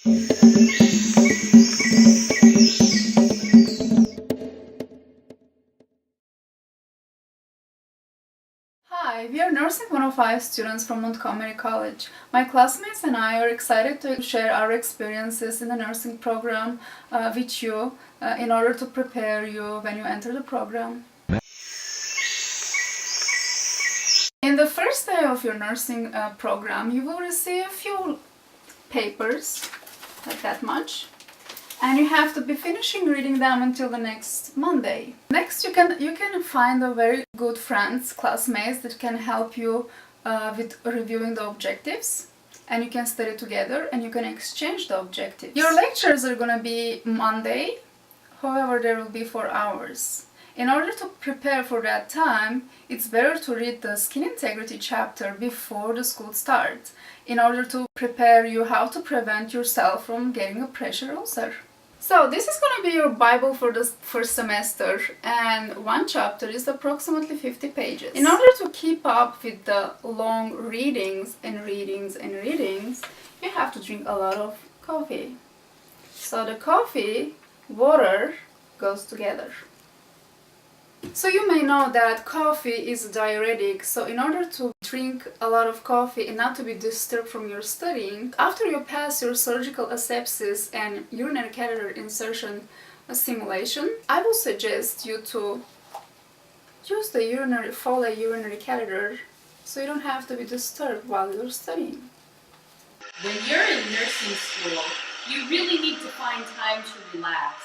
Hi, we are Nursing 105 students from Montgomery College. My classmates and I are excited to share our experiences in the nursing program with you in order to prepare you when you enter the program. In the first day of your nursing program, you will receive a few papers, like that much, and you have to be finishing reading them until the next Monday. Next, you can find a very good friends, classmates that can help you with reviewing the objectives, and you can study together and you can exchange the objectives. Your lectures are gonna be Monday, however there will be 4 hours. In order to prepare for that time, it's better to read the skin integrity chapter before the school starts, in order to prepare you how to prevent yourself from getting a pressure ulcer. So this is going to be your Bible for the first semester, and one chapter is approximately 50 pages. In order to keep up with the long readings, you have to drink a lot of coffee. So the coffee, water goes together. So you may know that coffee is a diuretic, so in order to drink a lot of coffee and not to be disturbed from your studying, after you pass your surgical asepsis and urinary catheter insertion simulation, I will suggest you to use the Foley urinary catheter so you don't have to be disturbed while you're studying. When you're in nursing school, you really need to find time to relax.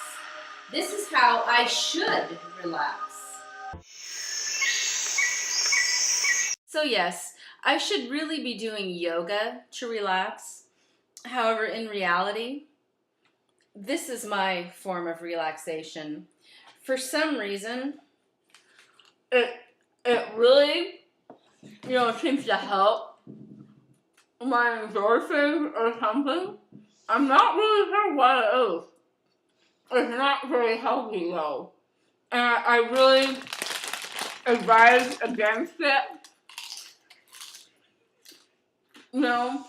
This is how I should relax. So yes, I should really be doing yoga to relax. However, in reality, this is my form of relaxation. For some reason, it really, seems to help my endorphins or something. I'm not really sure what it is. It's not very healthy though. And I really advise against it. No,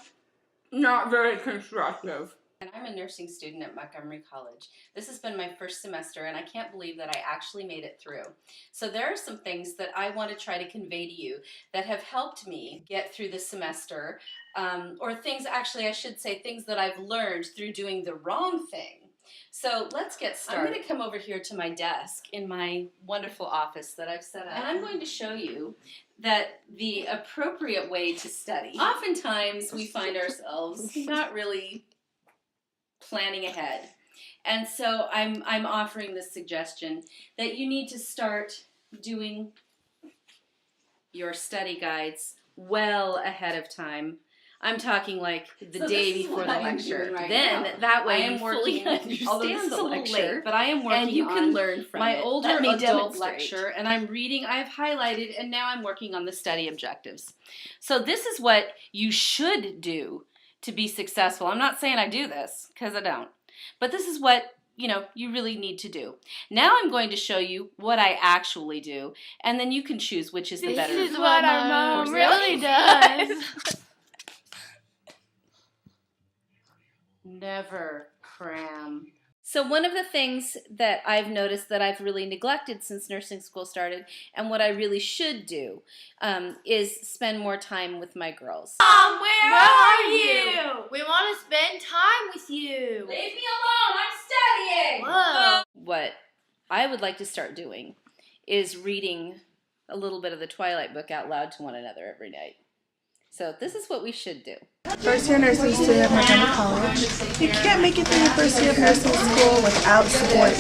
not very constructive. And I'm a nursing student at Montgomery College. This has been my first semester and I can't believe that I actually made it through. So there are some things that I want to try to convey to you that have helped me get through the semester, or things, actually I should say, things that I've learned through doing the wrong thing. So let's get started. I'm going to come over here to my desk in my wonderful office that I've set up, and I'm going to show you that the appropriate way to study. Oftentimes we find ourselves not really planning ahead. And so I'm offering this suggestion that you need to start doing your study guides well ahead of time. I'm talking like the day before the lecture. That way you fully understand the lecture. But I am working and you can learn from my older adult lecture, and I'm reading. I've highlighted, and now I'm working on the study objectives. So this is what you should do to be successful. I'm not saying I do this, because I don't. But this is what you really need to do. Now I'm going to show you what I actually do, and then you can choose which is the better. This is what our mom really does. Never cram. So one of the things that I've noticed that I've really neglected since nursing school started, and what I really should do, is spend more time with my girls. Mom, where are you? We want to spend time with you. Leave me alone, I'm studying! Whoa. What I would like to start doing is reading a little bit of the Twilight book out loud to one another every night. So this is what we should do. First year nursing student at Montgomery College. You can't make it through your first year of nursing school without support.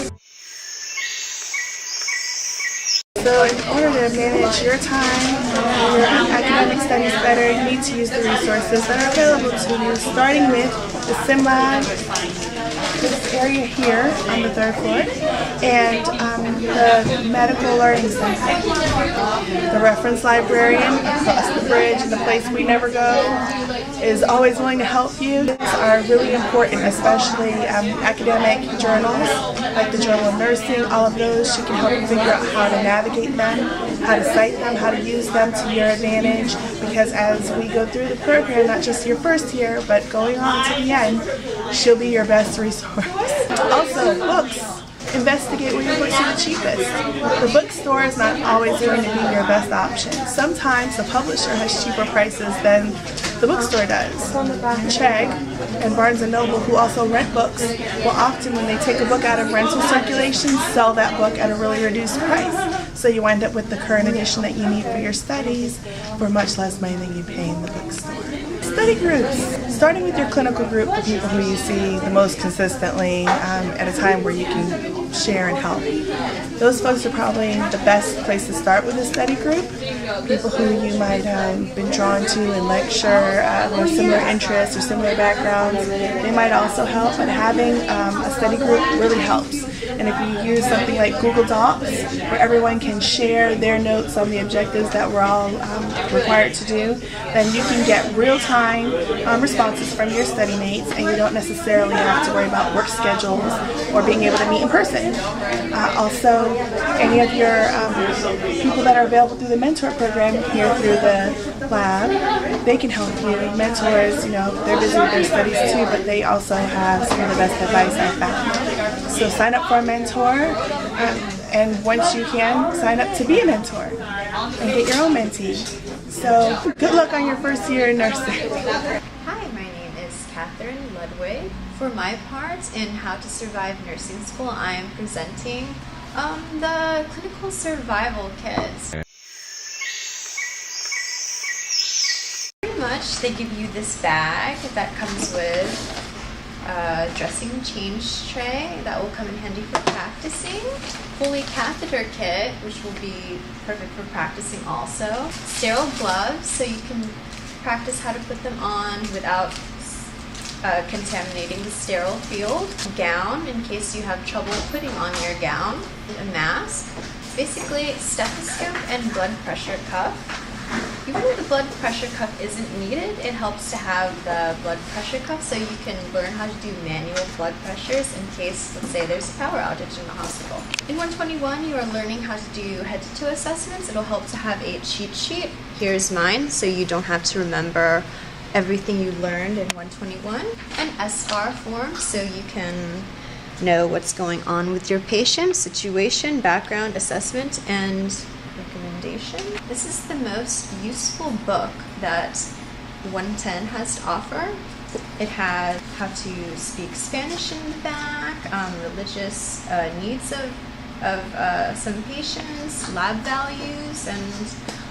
So in order to manage your time and your academic studies better, you need to use the resources that are available to you, starting with the Sim Lab, this area here on the 3rd floor, and the Medical Learning Center. The reference librarian across the bridge, the place we never go, is always willing to help you. These are really important, especially academic journals, like the Journal of Nursing. All of those, she can help you figure out how to navigate them. how to cite them, how to use them to your advantage, because as we go through the program, not just your first year, but going on to the end, she'll be your best resource. Also, books. Investigate where your books are the cheapest. The bookstore is not always going to be your best option. Sometimes the publisher has cheaper prices than the bookstore does. Chegg and Barnes & Noble, who also rent books, will often, when they take a book out of rental circulation, sell that book at a really reduced price. So you wind up with the current edition that you need for your studies for much less money than you pay in the bookstore. Study groups. Starting with your clinical group, the people who you see the most consistently at a time where you can share and help. Those folks are probably the best place to start with a study group. People who you might have been drawn to in lecture, who have similar interests or similar backgrounds. They might also help, but having a study group really helps. And if you use something like Google Docs, where everyone can share their notes on the objectives that we're all required to do, then you can get real-time responses from your study mates, and you don't necessarily have to worry about work schedules or being able to meet in person. Also, any of your people that are available through the mentor program here through the lab, they can help you. Mentors, they're busy with their studies too, but they also have some of the best advice I've found. So sign up for a mentor, and once you can, sign up to be a mentor and get your own mentee. So good luck on your first year in nursing. Hi, my name is Catherine Ludwig. For my part in How to Survive Nursing School, I am presenting the Clinical Survival Kit. Pretty much they give you this bag that comes with a dressing change tray that will come in handy for practicing, Foley catheter kit, which will be perfect for practicing also, sterile gloves so you can practice how to put them on without contaminating the sterile field, gown in case you have trouble putting on your gown, a mask, basically stethoscope and blood pressure cuff. Even if the blood pressure cuff isn't needed, it helps to have the blood pressure cuff so you can learn how to do manual blood pressures in case, let's say, there's a power outage in the hospital. In 121, you are learning how to do head-to-toe assessments. It'll help to have a cheat sheet. Here's mine, so you don't have to remember everything you learned in 121. An SR form, so you can know what's going on with your patient, situation, background, assessment, and recommendation. This is the most useful book that 110 has to offer. It has how to speak Spanish in the back, religious needs of some patients, lab values, and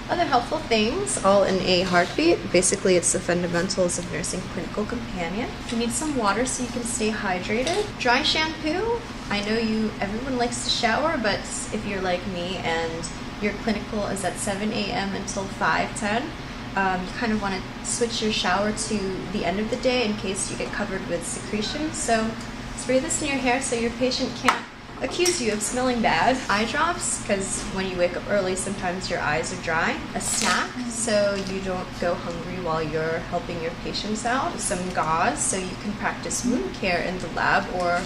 other helpful things, all in a heartbeat. Basically, it's the fundamentals of nursing clinical companion. You need some water so you can stay hydrated. Dry shampoo. I know everyone likes to shower, but if you're like me and your clinical is at 7 a.m. until 5:10, you kind of want to switch your shower to the end of the day in case you get covered with secretions. So spray this in your hair so your patient can't accuse you of smelling bad. Eye drops, because when you wake up early, sometimes your eyes are dry. A snack, so you don't go hungry while you're helping your patients out. Some gauze, so you can practice wound care in the lab, or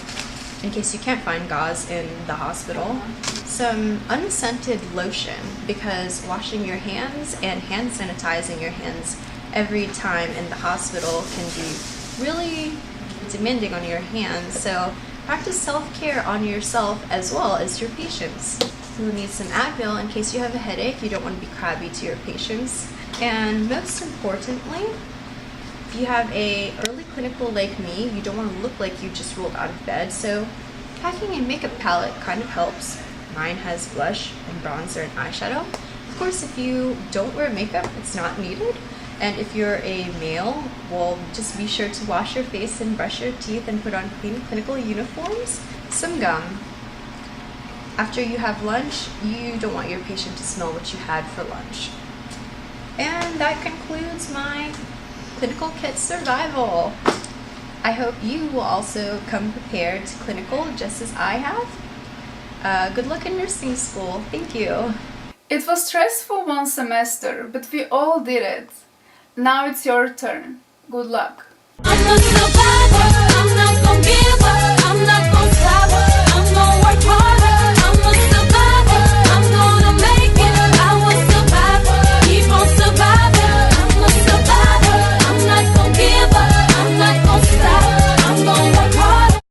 in case you can't find gauze in the hospital. Some unscented lotion, because washing your hands and hand sanitizing your hands every time in the hospital can be really demanding on your hands. So practice self-care on yourself as well as your patients. You'll need some Advil in case you have a headache. You don't want to be crabby to your patients. And most importantly, if you have a early clinical like me, you don't want to look like you just rolled out of bed. So packing a makeup palette kind of helps. Mine has blush and bronzer and eyeshadow. Of course, if you don't wear makeup, it's not needed. And if you're a male, well, just be sure to wash your face and brush your teeth and put on clean clinical uniforms. Some gum. After you have lunch, you don't want your patient to smell what you had for lunch. And that concludes my clinical kit survival. I hope you will also come prepared to clinical just as I have. Good luck in nursing school. Thank you. It was stressful one semester, but we all did it. Now it's your turn. Good luck.